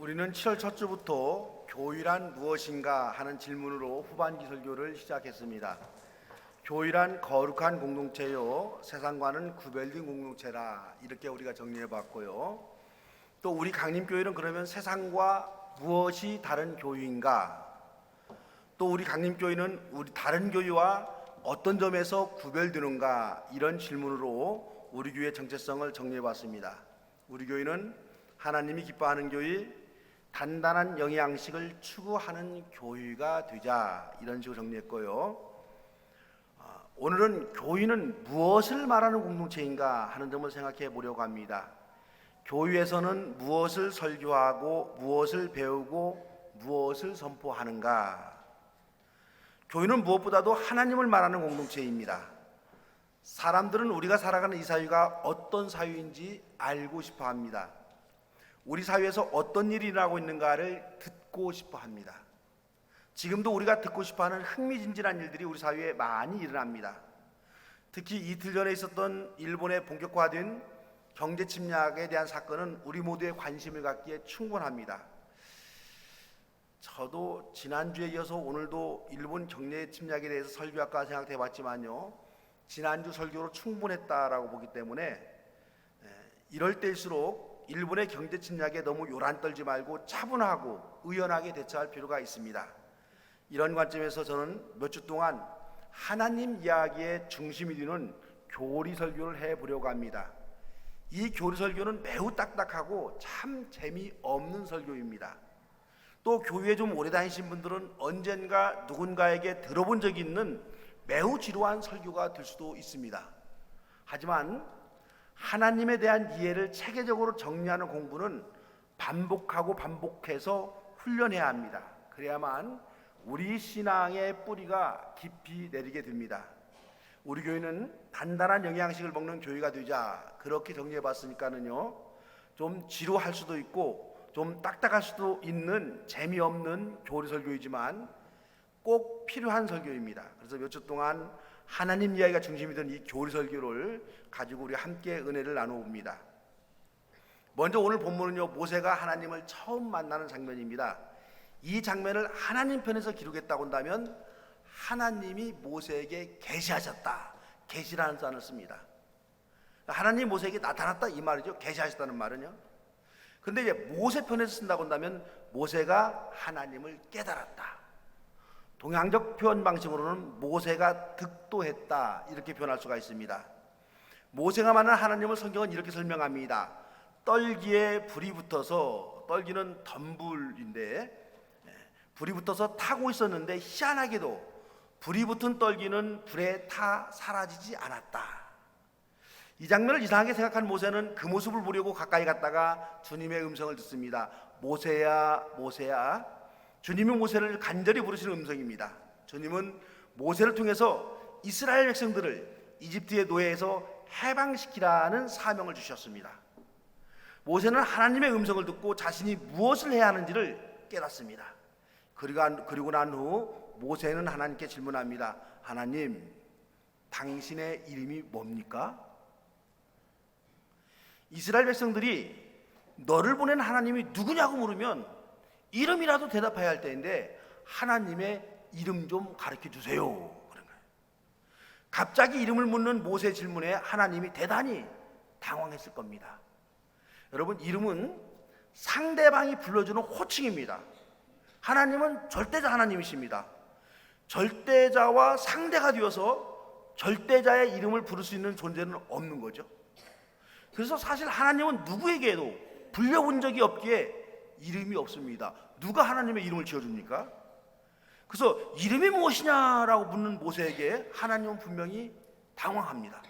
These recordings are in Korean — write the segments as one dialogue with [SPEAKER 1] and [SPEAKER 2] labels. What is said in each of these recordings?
[SPEAKER 1] 우리는 7월 첫 주부터 교회란 무엇인가 하는 질문으로 후반기 설교를 시작했습니다. 교회란 거룩한 공동체요, 세상과는 구별된 공동체라, 이렇게 우리가 정리해봤고요. 또 우리 강림교회는 그러면 세상과 무엇이 다른 교회인가? 또 우리 강림교회는 우리 다른 교회와 어떤 점에서 구별되는가? 이런 질문으로 우리 교회의 정체성을 정리해봤습니다. 우리 교회는 하나님이 기뻐하는 교회, 단단한 영양식을 추구하는 교회가 되자, 이런 식으로 정리했고요. 오늘은 교회는 무엇을 말하는 공동체인가 하는 점을 생각해 보려고 합니다. 교회에서는 무엇을 설교하고 무엇을 배우고 무엇을 선포하는가? 교회는 무엇보다도 하나님을 말하는 공동체입니다. 사람들은 우리가 살아가는 이 사회가 어떤 사회인지 알고 싶어 합니다. 우리 사회에서 어떤 일이 일어나고 있는가를 듣고 싶어 합니다. 지금도 우리가 듣고 싶어하는 흥미진진한 일들이 우리 사회에 많이 일어납니다. 특히 이틀 전에 있었던 일본의 본격화된 경제 침략에 대한 사건은 우리 모두의 관심을 갖기에 충분합니다. 저도 지난주에 이어서 오늘도 일본 경제 침략에 대해서 설교할까 생각해 봤지만요, 지난주 설교로 충분했다라고 보기 때문에 이럴 때일수록 일본의 경제 침략에 너무 요란 떨지 말고 차분하고 의연하게 대처할 필요가 있습니다. 이런 관점에서 저는 몇 주 동안 하나님 이야기의 중심이 되는 교리 설교를 해보려고 합니다. 이 교리 설교는 매우 딱딱하고 참 재미없는 설교입니다. 또 교회에 좀 오래 다니신 분들은 언젠가 누군가에게 들어본 적이 있는 매우 지루한 설교가 될 수도 있습니다. 하지만 하나님에 대한 이해를 체계적으로 정리하는 공부는 반복하고 반복해서 훈련해야 합니다. 그래야만 우리 신앙의 뿌리가 깊이 내리게 됩니다. 우리 교회는 단단한 영양식을 먹는 교회가 되자, 그렇게 정리해 봤으니까는요, 좀 지루할 수도 있고 좀 딱딱할 수도 있는 재미없는 교리 설교이지만 꼭 필요한 설교입니다. 그래서 몇 주 동안 하나님 이야기가 중심이 된 이 교리 설교를 가지고 우리 함께 은혜를 나눠봅니다. 먼저 오늘 본문은요, 모세가 하나님을 처음 만나는 장면입니다. 이 장면을 하나님 편에서 기록했다고 한다면 하나님이 모세에게 계시하셨다, 계시라는 단어를 씁니다. 하나님 모세에게 나타났다, 이 말이죠. 계시하셨다는 말은요. 근데 이제 모세 편에서 쓴다고 한다면 모세가 하나님을 깨달았다. 동양적 표현 방식으로는 모세가 득도했다, 이렇게 표현할 수가 있습니다. 모세가 만난 하나님을 성경은 이렇게 설명합니다. 떨기에 불이 붙어서, 떨기는 덤불인데 불이 붙어서 타고 있었는데 희한하게도 불이 붙은 떨기는 불에 타 사라지지 않았다. 이 장면을 이상하게 생각한 모세는 그 모습을 보려고 가까이 갔다가 주님의 음성을 듣습니다. 모세야, 모세야. 주님이 모세를 간절히 부르시는 음성입니다. 주님은 모세를 통해서 이스라엘 백성들을 이집트의 노예에서 해방시키라는 사명을 주셨습니다. 모세는 하나님의 음성을 듣고 자신이 무엇을 해야 하는지를 깨닫습니다. 그리고 난 후 모세는 하나님께 질문합니다. 하나님, 당신의 이름이 뭡니까? 이스라엘 백성들이 너를 보낸 하나님이 누구냐고 물으면 이름이라도 대답해야 할 때인데 하나님의 이름 좀 가르쳐 주세요, 그런 거예요. 갑자기 이름을 묻는 모세의 질문에 하나님이 대단히 당황했을 겁니다. 여러분, 이름은 상대방이 불러주는 호칭입니다. 하나님은 절대자 하나님이십니다. 절대자와 상대가 되어서 절대자의 이름을 부를 수 있는 존재는 없는 거죠. 그래서 사실 하나님은 누구에게도 불려본 적이 없기에 이름이 없습니다. 누가 하나님의 이름을 지어줍니까? 그래서 이름이 무엇이냐라고 묻는 모세에게 하나님은 분명히 당황합니다.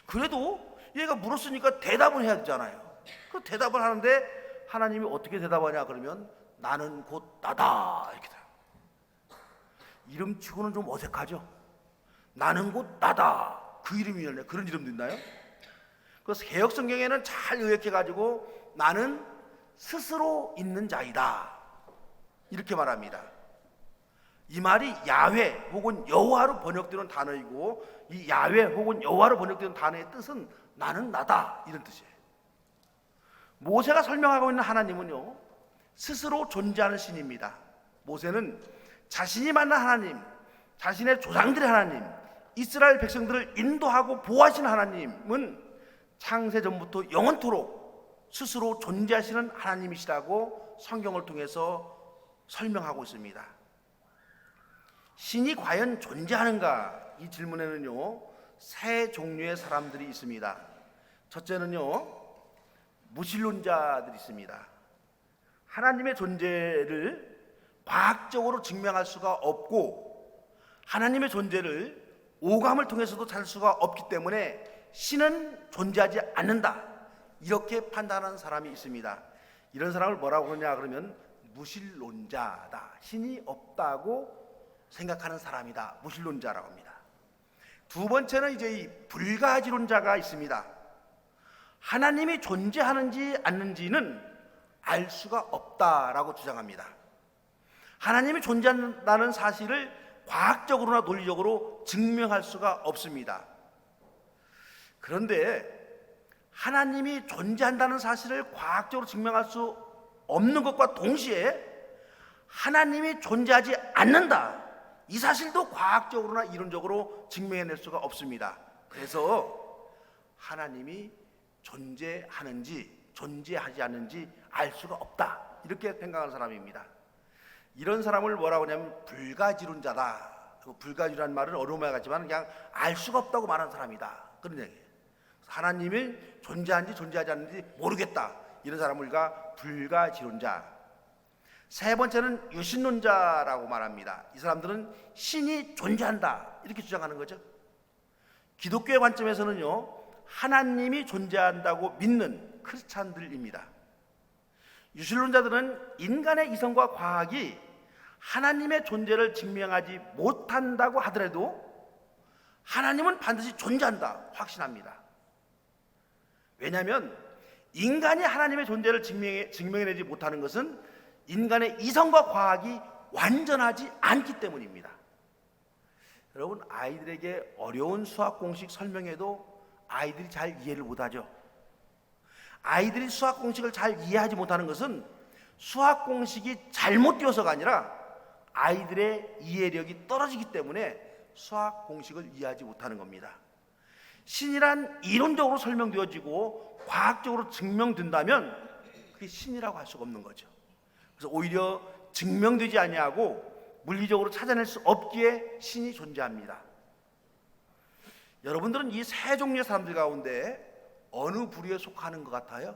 [SPEAKER 1] 그래도 얘가 물었으니까 대답을 해야 되잖아요. 그 대답을 하는데 하나님이 어떻게 대답하냐 그러면 나는 곧 나다, 이렇게 돼요. 이름치고는 좀 어색하죠. 나는 곧 나다, 그 이름이었네. 그런 이름도 있나요? 그래서 개역 성경에는 잘 요약해가지고 나는 스스로 있는 자이다, 이렇게 말합니다. 이 말이 야훼 혹은 여호와로 번역되는 단어이고, 이 야훼 혹은 여호와로 번역되는 단어의 뜻은 나는 나다, 이런 뜻이에요. 모세가 설명하고 있는 하나님은요, 스스로 존재하는 신입니다. 모세는 자신이 만난 하나님, 자신의 조상들의 하나님, 이스라엘 백성들을 인도하고 보호하시는 하나님은 창세전부터 영원토록 스스로 존재하시는 하나님이시라고 성경을 통해서 설명하고 있습니다. 신이 과연 존재하는가? 이 질문에는요, 세 종류의 사람들이 있습니다. 첫째는요, 무신론자들이 있습니다. 하나님의 존재를 과학적으로 증명할 수가 없고 하나님의 존재를 오감을 통해서도 찾을 수가 없기 때문에 신은 존재하지 않는다, 이렇게 판단하는 사람이 있습니다. 이런 사람을 뭐라고 그러냐 그러면 무신론자다, 신이 없다고 생각하는 사람이다, 무신론자라고 합니다. 두 번째는 이제 이 불가지론자가 있습니다. 하나님이 존재하는지 않는지는 알 수가 없다라고 주장합니다. 하나님이 존재한다는 사실을 과학적으로나 논리적으로 증명할 수가 없습니다. 그런데 하나님이 존재한다는 사실을 과학적으로 증명할 수 없는 것과 동시에 하나님이 존재하지 않는다, 이 사실도 과학적으로나 이론적으로 증명해낼 수가 없습니다. 그래서 하나님이 존재하는지 존재하지 않는지 알 수가 없다, 이렇게 생각하는 사람입니다. 이런 사람을 뭐라고 하냐면 불가지론자다. 불가지라는 말은 어려움이 같지만 그냥 알 수가 없다고 말하는 사람이다, 그런 얘기예요. 하나님이 존재하는지 존재하지 않는지 모르겠다, 이런 사람을 우리가 불가지론자. 세 번째는 유신론자라고 말합니다. 이 사람들은 신이 존재한다, 이렇게 주장하는 거죠. 기독교의 관점에서는요, 하나님이 존재한다고 믿는 크리스찬들입니다. 유신론자들은 인간의 이성과 과학이 하나님의 존재를 증명하지 못한다고 하더라도 하나님은 반드시 존재한다 확신합니다. 왜냐하면 인간이 하나님의 존재를 증명해내지 못하는 것은 인간의 이성과 과학이 완전하지 않기 때문입니다. 여러분, 아이들에게 어려운 수학 공식 설명해도 아이들이 잘 이해를 못하죠. 아이들이 수학 공식을 잘 이해하지 못하는 것은 수학 공식이 잘못 되어서가 아니라 아이들의 이해력이 떨어지기 때문에 수학 공식을 이해하지 못하는 겁니다. 신이란 이론적으로 설명되어지고 과학적으로 증명된다면 그게 신이라고 할 수가 없는 거죠. 그래서 오히려 증명되지 아니하고 물리적으로 찾아낼 수 없기에 신이 존재합니다. 여러분들은 이 세 종류의 사람들 가운데 어느 부류에 속하는 것 같아요?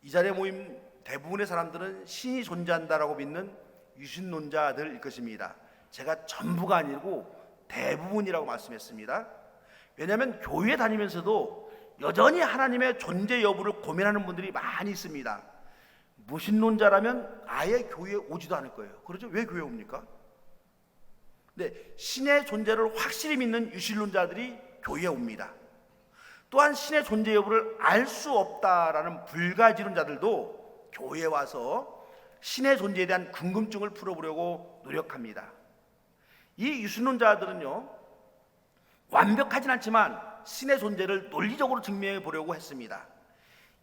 [SPEAKER 1] 이 자리에 모인 대부분의 사람들은 신이 존재한다라고 믿는 유신론자들일 것입니다. 제가 전부가 아니고 대부분이라고 말씀했습니다. 왜냐하면 교회 다니면서도 여전히 하나님의 존재 여부를 고민하는 분들이 많이 있습니다. 무신론자라면 아예 교회에 오지도 않을 거예요. 그렇죠? 왜 교회에 옵니까? 네, 신의 존재를 확실히 믿는 유신론자들이 교회에 옵니다. 또한 신의 존재 여부를 알 수 없다라는 불가지론자들도 교회에 와서 신의 존재에 대한 궁금증을 풀어보려고 노력합니다. 이 유신론자들은요, 완벽하진 않지만 신의 존재를 논리적으로 증명해 보려고 했습니다.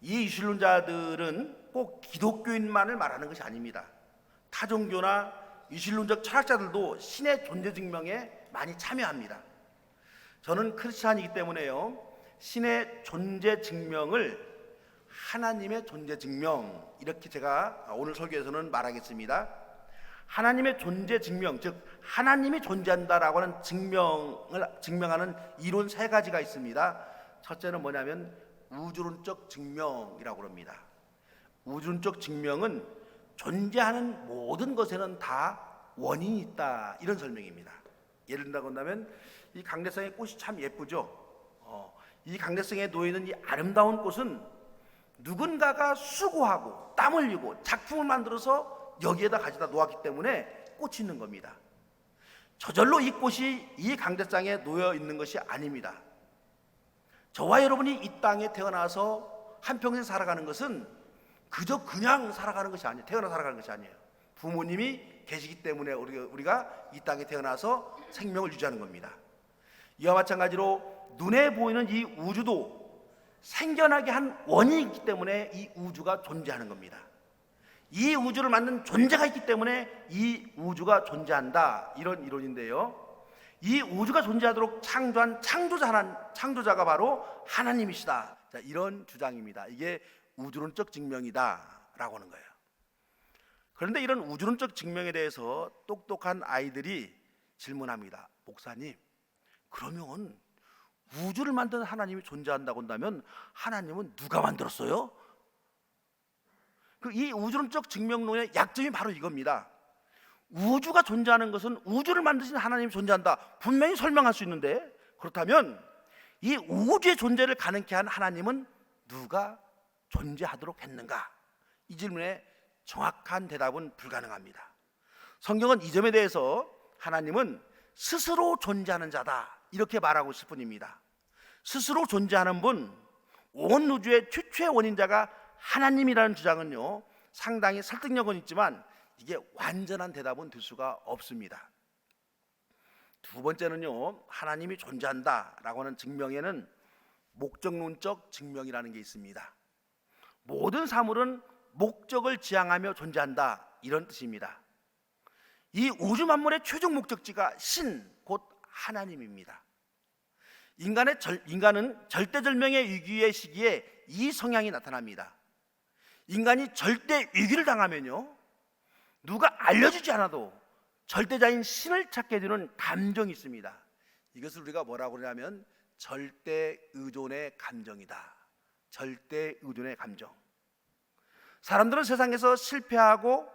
[SPEAKER 1] 이 유신론자들은 꼭 기독교인만을 말하는 것이 아닙니다. 타종교나 유신론적 철학자들도 신의 존재 증명에 많이 참여합니다. 저는 크리스찬이기 때문에요, 신의 존재 증명을 하나님의 존재 증명, 이렇게 제가 오늘 설교에서는 말하겠습니다. 하나님의 존재 증명, 즉 하나님이 존재한다라고 하는 증명하는 이론 세 가지가 있습니다. 첫째는 뭐냐면 우주론적 증명이라고 합니다. 우주론적 증명은 존재하는 모든 것에는 다 원인이 있다, 이런 설명입니다. 예를 든다고 한다면 이 강대상의 꽃이 참 예쁘죠. 이 강대상에 놓여있는 이 아름다운 꽃은 누군가가 수고하고 땀 흘리고 작품을 만들어서 여기에다 가져다 놓았기 때문에 꽃이 있는 겁니다. 저절로 이 꽃이 이 강대상에 놓여 있는 것이 아닙니다. 저와 여러분이 이 땅에 태어나서 한평생 살아가는 것은 그저 그냥 살아가는 것이 아니에요. 태어나 살아가는 것이 아니에요. 부모님이 계시기 때문에 우리가 이 땅에 태어나서 생명을 유지하는 겁니다. 이와 마찬가지로 눈에 보이는 이 우주도 생겨나게 한 원인이 있기 때문에 이 우주가 존재하는 겁니다. 이 우주를 만든 존재가 있기 때문에 이 우주가 존재한다, 이런 이론인데요. 이 우주가 존재하도록 창조한 창조자가 바로 하나님이시다. 자, 이런 주장입니다. 이게 우주론적 증명이다라고 하는 거예요. 그런데 이런 우주론적 증명에 대해서 똑똑한 아이들이 질문합니다. 목사님, 그러면 우주를 만든 하나님이 존재한다고 한다면 하나님은 누가 만들었어요? 이 우주론적 증명론의 약점이 바로 이겁니다. 우주가 존재하는 것은 우주를 만드신 하나님이 존재한다, 분명히 설명할 수 있는데, 그렇다면 이 우주의 존재를 가능케 한 하나님은 누가 존재하도록 했는가? 이 질문에 정확한 대답은 불가능합니다. 성경은 이 점에 대해서 하나님은 스스로 존재하는 자다, 이렇게 말하고 있을 뿐입니다. 스스로 존재하는 분, 온 우주의 최초의 원인자가 하나님이라는 주장은요, 상당히 설득력은 있지만 이게 완전한 대답은 될 수가 없습니다. 두 번째는요, 하나님이 존재한다라고 하는 증명에는 목적론적 증명이라는 게 있습니다. 모든 사물은 목적을 지향하며 존재한다, 이런 뜻입니다. 이 우주 만물의 최종 목적지가 신, 곧 하나님입니다. 인간은 절대절명의 위기의 시기에 이 성향이 나타납니다. 인간이 절대 위기를 당하면요, 누가 알려주지 않아도 절대자인 신을 찾게 되는 감정이 있습니다. 이것을 우리가 뭐라고 그러냐면 절대 의존의 감정이다. 절대 의존의 감정. 사람들은 세상에서 실패하고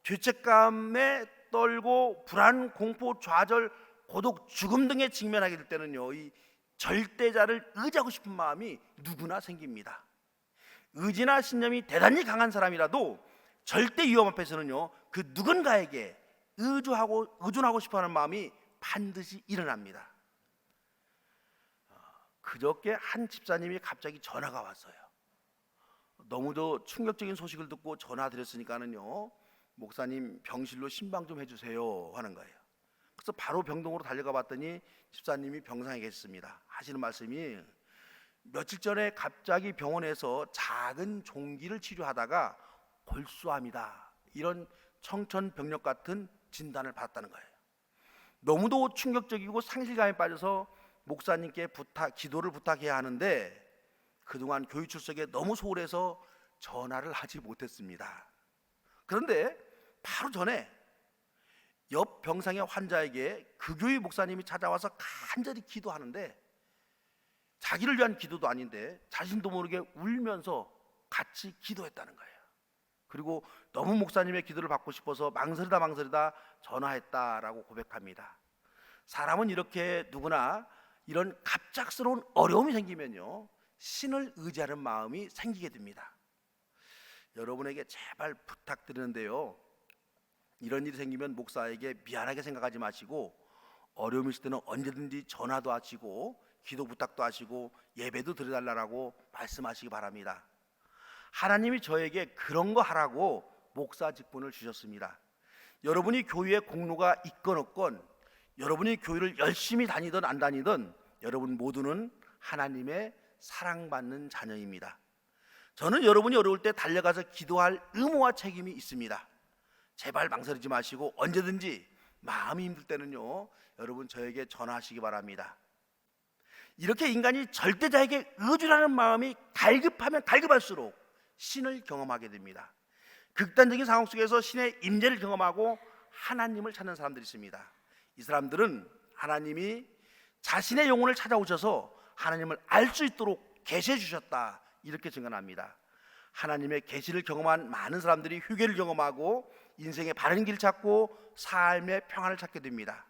[SPEAKER 1] 죄책감에 떨고 불안, 공포, 좌절, 고독, 죽음 등에 직면하게 될 때는요, 이 절대자를 의지하고 싶은 마음이 누구나 생깁니다. 의지나 신념이 대단히 강한 사람이라도 절대 위험 앞에서는요, 그 누군가에게 의존하고 싶어하는 마음이 반드시 일어납니다. 그저께 한 집사님이 갑자기 전화가 왔어요. 너무도 충격적인 소식을 듣고 전화 드렸으니까는요, 목사님 병실로 신방 좀 해주세요 하는 거예요. 그래서 바로 병동으로 달려가 봤더니 집사님이 병상에 계셨습니다. 하시는 말씀이, 며칠 전에 갑자기 병원에서 작은 종기를 치료하다가 골수암이다, 이런 청천벽력 같은 진단을 받았다는 거예요. 너무도 충격적이고 상실감에 빠져서 목사님께 기도를 부탁해야 하는데 그동안 교회 출석에 너무 소홀해서 전화를 하지 못했습니다. 그런데 바로 전에 옆 병상의 환자에게 그 교회 목사님이 찾아와서 간절히 기도하는데, 자기를 위한 기도도 아닌데 자신도 모르게 울면서 같이 기도했다는 거예요. 그리고 너무 목사님의 기도를 받고 싶어서 망설이다 전화했다라고 고백합니다. 사람은 이렇게 누구나 이런 갑작스러운 어려움이 생기면요, 신을 의지하는 마음이 생기게 됩니다. 여러분에게 제발 부탁드리는데요, 이런 일이 생기면 목사에게 미안하게 생각하지 마시고 어려움이 있을 때는 언제든지 전화도 하시고 기도 부탁도 하시고 예배도 드려달라고 말씀하시기 바랍니다. 하나님이 저에게 그런 거 하라고 목사 직분을 주셨습니다. 여러분이 교회에 공로가 있건 없건, 여러분이 교회를 열심히 다니든 안 다니든 여러분 모두는 하나님의 사랑받는 자녀입니다. 저는 여러분이 어려울 때 달려가서 기도할 의무와 책임이 있습니다. 제발 망설이지 마시고 언제든지 마음이 힘들 때는요, 여러분 저에게 전화하시기 바랍니다. 이렇게 인간이 절대자에게 의존하는 마음이 갈급하면 갈급할수록 신을 경험하게 됩니다. 극단적인 상황 속에서 신의 임재를 경험하고 하나님을 찾는 사람들이 있습니다. 이 사람들은 하나님이 자신의 영혼을 찾아오셔서 하나님을 알 수 있도록 계시해 주셨다, 이렇게 증언합니다. 하나님의 계시를 경험한 많은 사람들이 휴게를 경험하고 인생의 바른 길 찾고 삶의 평안을 찾게 됩니다.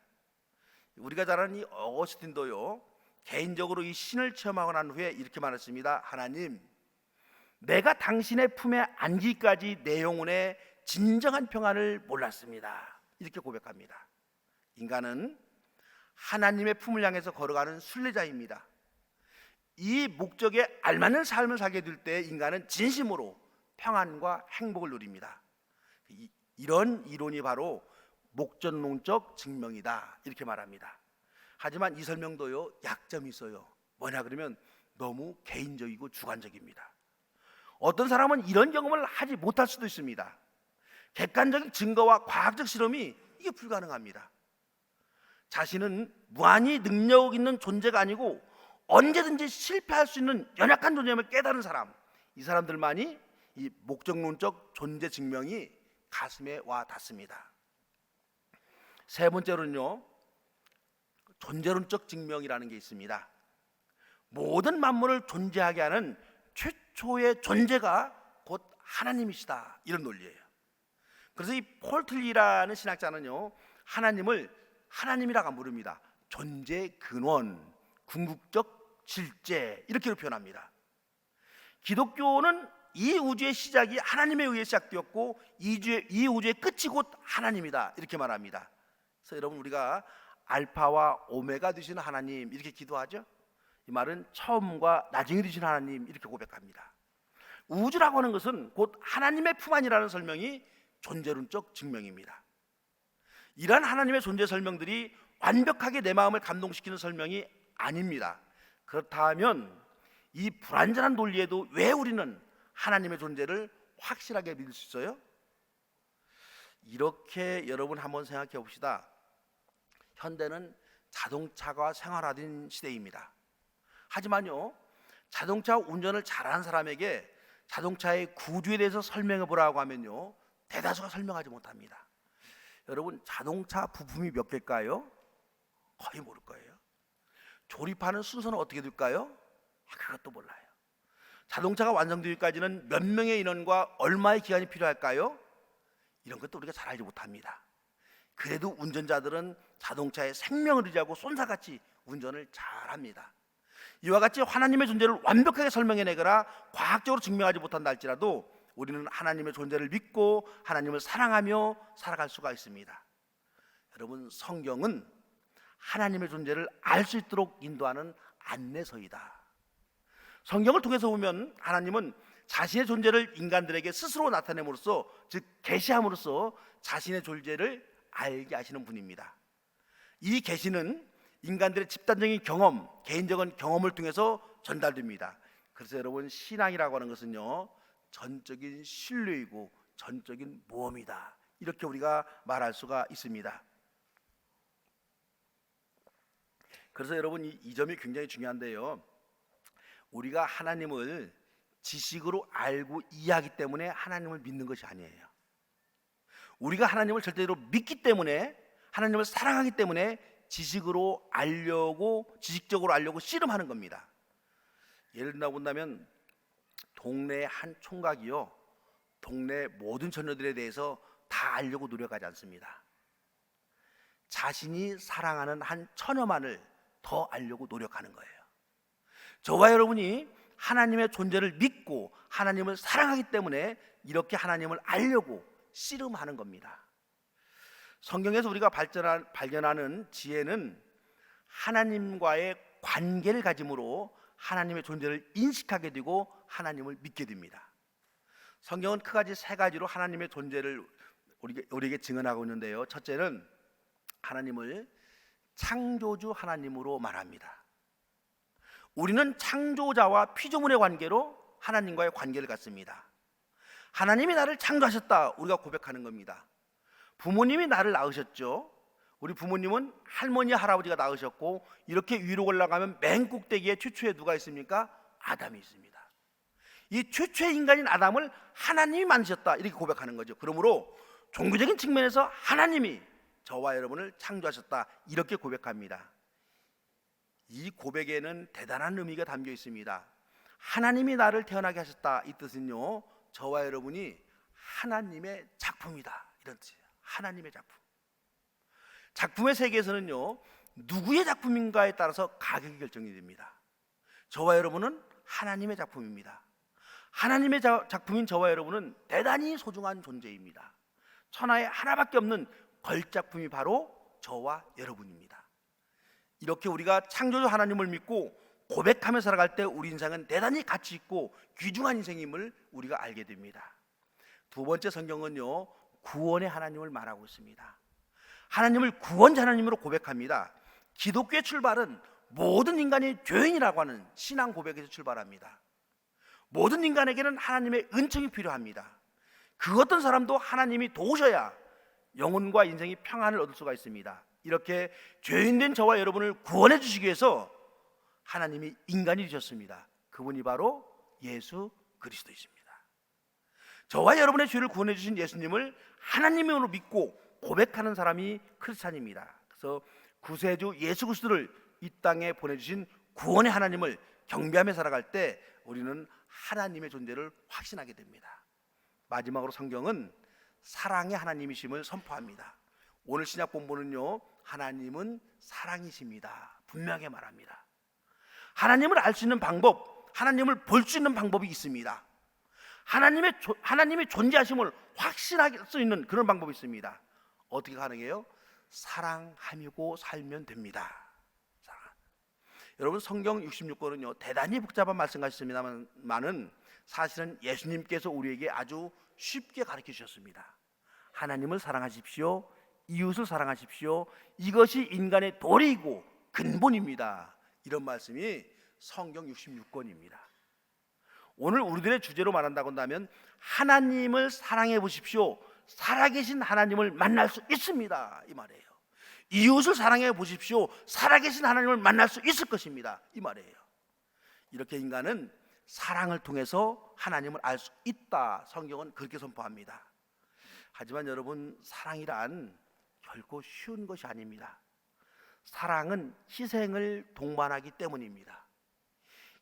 [SPEAKER 1] 우리가 잘 아는 이 어거스틴도요, 개인적으로 이 신을 체험하고 난 후에 이렇게 말했습니다. 하나님, 내가 당신의 품에 안기까지 내 영혼의 진정한 평안을 몰랐습니다, 이렇게 고백합니다. 인간은 하나님의 품을 향해서 걸어가는 순례자입니다. 이 목적에 알맞는 삶을 살게 될 때 인간은 진심으로 평안과 행복을 누립니다. 이런 이론이 바로 목적론적 증명이다, 이렇게 말합니다. 하지만 이 설명도요, 약점이 있어요. 뭐냐 그러면 너무 개인적이고 주관적입니다. 어떤 사람은 이런 경험을 하지 못할 수도 있습니다. 객관적인 증거와 과학적 실험이 이게 불가능합니다. 자신은 무한히 능력 있는 존재가 아니고 언제든지 실패할 수 있는 연약한 존재임을 깨달은 사람, 이 사람들만이 이 목적론적 존재 증명이 가슴에 와 닿습니다. 세 번째로는요, 존재론적 증명이라는 게 있습니다. 모든 만물을 존재하게 하는 최초의 존재가 곧 하나님이시다, 이런 논리예요. 그래서 이 폴 틀리라는 신학자는요, 하나님을 하나님이라고 안 부릅니다. 존재 근원, 궁극적 실제, 이렇게 표현합니다. 기독교는 이 우주의 시작이 하나님에 의해 시작되었고 이 우주의 끝이 곧 하나님이다, 이렇게 말합니다. 그래서 여러분, 우리가 알파와 오메가 되시는 하나님 이렇게 기도하죠. 이 말은 처음과 나중에 되신 하나님 이렇게 고백합니다. 우주라고 하는 것은 곧 하나님의 품 안이라는 설명이 존재론적 증명입니다. 이러한 하나님의 존재 설명들이 완벽하게 내 마음을 감동시키는 설명이 아닙니다. 그렇다면 이 불완전한 논리에도 왜 우리는 하나님의 존재를 확실하게 믿을 수 있어요? 이렇게 여러분 한번 생각해 봅시다. 현대는 자동차가 생활화된 시대입니다. 하지만요, 자동차 운전을 잘하는 사람에게 자동차의 구조에 대해서 설명해 보라고 하면요, 대다수가 설명하지 못합니다. 여러분, 자동차 부품이 몇 개일까요? 거의 모를 거예요. 조립하는 순서는 어떻게 될까요? 그것도 몰라요. 자동차가 완성되기까지는 몇 명의 인원과 얼마의 기간이 필요할까요? 이런 것도 우리가 잘 알지 못합니다. 그래도 운전자들은 자동차의 생명을 의지하고 쏜사같이 운전을 잘합니다. 이와 같이 하나님의 존재를 완벽하게 설명해내거나 과학적으로 증명하지 못한다 할지라도 우리는 하나님의 존재를 믿고 하나님을 사랑하며 살아갈 수가 있습니다. 여러분, 성경은 하나님의 존재를 알 수 있도록 인도하는 안내서이다. 성경을 통해서 보면 하나님은 자신의 존재를 인간들에게 스스로 나타냄으로써, 즉 계시함으로써 자신의 존재를 알게 하시는 분입니다. 이 계시는 인간들의 집단적인 경험, 개인적인 경험을 통해서 전달됩니다. 그래서 여러분, 신앙이라고 하는 것은요, 전적인 신뢰이고 전적인 모험이다, 이렇게 우리가 말할 수가 있습니다. 그래서 여러분, 이 점이 굉장히 중요한데요, 우리가 하나님을 지식으로 알고 이해하기 때문에 하나님을 믿는 것이 아니에요. 우리가 하나님을 절대로 믿기 때문에, 하나님을 사랑하기 때문에 지식적으로 알려고 씨름하는 겁니다. 예를 들어 본다면, 동네의 한 총각이요, 동네 모든 처녀들에 대해서 다 알려고 노력하지 않습니다. 자신이 사랑하는 한 처녀만을 더 알려고 노력하는 거예요. 저와 여러분이 하나님의 존재를 믿고 하나님을 사랑하기 때문에 이렇게 하나님을 알려고 씨름하는 겁니다. 성경에서 우리가 발견하는 지혜는 하나님과의 관계를 가짐으로 하나님의 존재를 인식하게 되고 하나님을 믿게 됩니다. 성경은 크게 세 가지로 하나님의 존재를 우리에게 증언하고 있는데요, 첫째는 하나님을 창조주 하나님으로 말합니다. 우리는 창조자와 피조물의 관계로 하나님과의 관계를 갖습니다. 하나님이 나를 창조하셨다, 우리가 고백하는 겁니다. 부모님이 나를 낳으셨죠. 우리 부모님은 할머니, 할아버지가 낳으셨고, 이렇게 위로 올라가면 맨 꼭대기에 최초에 누가 있습니까? 아담이 있습니다. 이 최초의 인간인 아담을 하나님이 만드셨다, 이렇게 고백하는 거죠. 그러므로 종교적인 측면에서 하나님이 저와 여러분을 창조하셨다, 이렇게 고백합니다. 이 고백에는 대단한 의미가 담겨 있습니다. 하나님이 나를 태어나게 하셨다, 이 뜻은요, 저와 여러분이 하나님의 작품이다, 이런 뜻이에요. 하나님의 작품. 작품의 세계에서는요, 누구의 작품인가에 따라서 가격이 결정이 됩니다. 저와 여러분은 하나님의 작품입니다. 하나님의 작품인 저와 여러분은 대단히 소중한 존재입니다. 천하에 하나밖에 없는 걸작품이 바로 저와 여러분입니다. 이렇게 우리가 창조주 하나님을 믿고 고백하며 살아갈 때 우리 인생은 대단히 가치 있고 귀중한 인생임을 우리가 알게 됩니다. 두 번째, 성경은요, 구원의 하나님을 말하고 있습니다. 하나님을 구원자 하나님으로 고백합니다. 기독교의 출발은 모든 인간이 죄인이라고 하는 신앙 고백에서 출발합니다. 모든 인간에게는 하나님의 은총이 필요합니다. 그 어떤 사람도 하나님이 도우셔야 영혼과 인생이 평안을 얻을 수가 있습니다. 이렇게 죄인된 저와 여러분을 구원해 주시기 위해서 하나님이 인간이 되셨습니다. 그분이 바로 예수 그리스도이십니다. 저와 여러분의 죄를 구원해 주신 예수님을 하나님으로 믿고 고백하는 사람이 크리스찬입니다. 그래서 구세주 예수 그리스도를 이 땅에 보내주신 구원의 하나님을 경배하며 살아갈 때 우리는 하나님의 존재를 확신하게 됩니다. 마지막으로 성경은 사랑의 하나님이심을 선포합니다. 오늘 신약 본문은요, 하나님은 사랑이십니다. 분명하게 말합니다. 하나님을 알 수 있는 방법, 하나님을 볼 수 있는 방법이 있습니다. 하나님의 존재하심을 확신할 수 있는 그런 방법이 있습니다. 어떻게 가능해요? 사랑하고 살면 됩니다. 여러분, 성경 66권은요 대단히 복잡한 말씀 같습니다만은 사실은 예수님께서 우리에게 아주 쉽게 가르쳐 주셨습니다. 하나님을 사랑하십시오, 이웃을 사랑하십시오. 이것이 인간의 도리이고 근본입니다. 이런 말씀이 성경 66권입니다. 오늘 우리들의 주제로 말한다고 한다면 하나님을 사랑해 보십시오. 살아계신 하나님을 만날 수 있습니다. 이 말이에요. 이웃을 사랑해 보십시오. 살아계신 하나님을 만날 수 있을 것입니다. 이 말이에요. 이렇게 인간은 사랑을 통해서 하나님을 알 수 있다. 성경은 그렇게 선포합니다. 하지만 여러분, 사랑이란 결코 쉬운 것이 아닙니다. 사랑은 희생을 동반하기 때문입니다.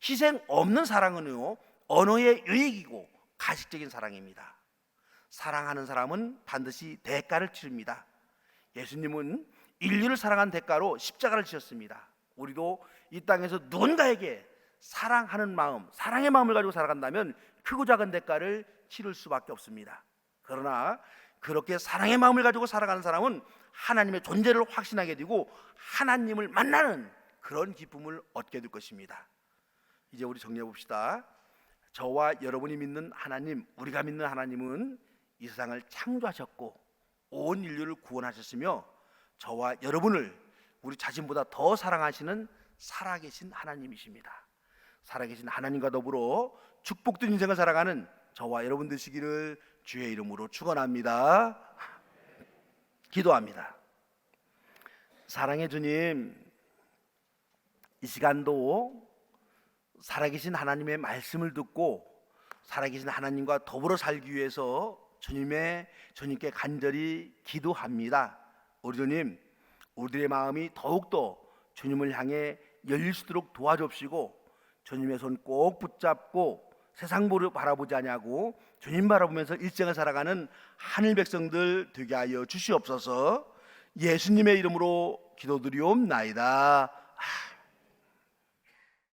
[SPEAKER 1] 희생 없는 사랑은요, 언어의 유익이고 가식적인 사랑입니다. 사랑하는 사람은 반드시 대가를 치릅니다. 예수님은 인류를 사랑한 대가로 십자가를 지셨습니다. 우리도 이 땅에서 누군가에게 사랑하는 마음, 사랑의 마음을 가지고 살아간다면 크고 작은 대가를 치를 수밖에 없습니다. 그러나 그렇게 사랑의 마음을 가지고 살아가는 사람은 하나님의 존재를 확신하게 되고 하나님을 만나는 그런 기쁨을 얻게 될 것입니다. 이제 우리 정리해 봅시다. 저와 여러분이 믿는 하나님, 우리가 믿는 하나님은 이 세상을 창조하셨고 온 인류를 구원하셨으며 저와 여러분을 우리 자신보다 더 사랑하시는 살아계신 하나님이십니다. 살아계신 하나님과 더불어 축복된 인생을 살아가는 저와 여러분 되시기를 주의 이름으로 축원합니다. 기도합니다. 사랑의 주님, 이 시간도 살아계신 하나님의 말씀을 듣고 살아계신 하나님과 더불어 살기 위해서 주님께 간절히 기도합니다. 우리 주님, 우리들의 마음이 더욱더 주님을 향해 열릴 수 있도록 도와주옵시고 주님의 손 꼭 붙잡고 세상 바라보지 아니하고 주님 바라보면서 일생을 살아가는 하늘 백성들 되게 하여 주시옵소서. 예수님의 이름으로 기도드리옵나이다.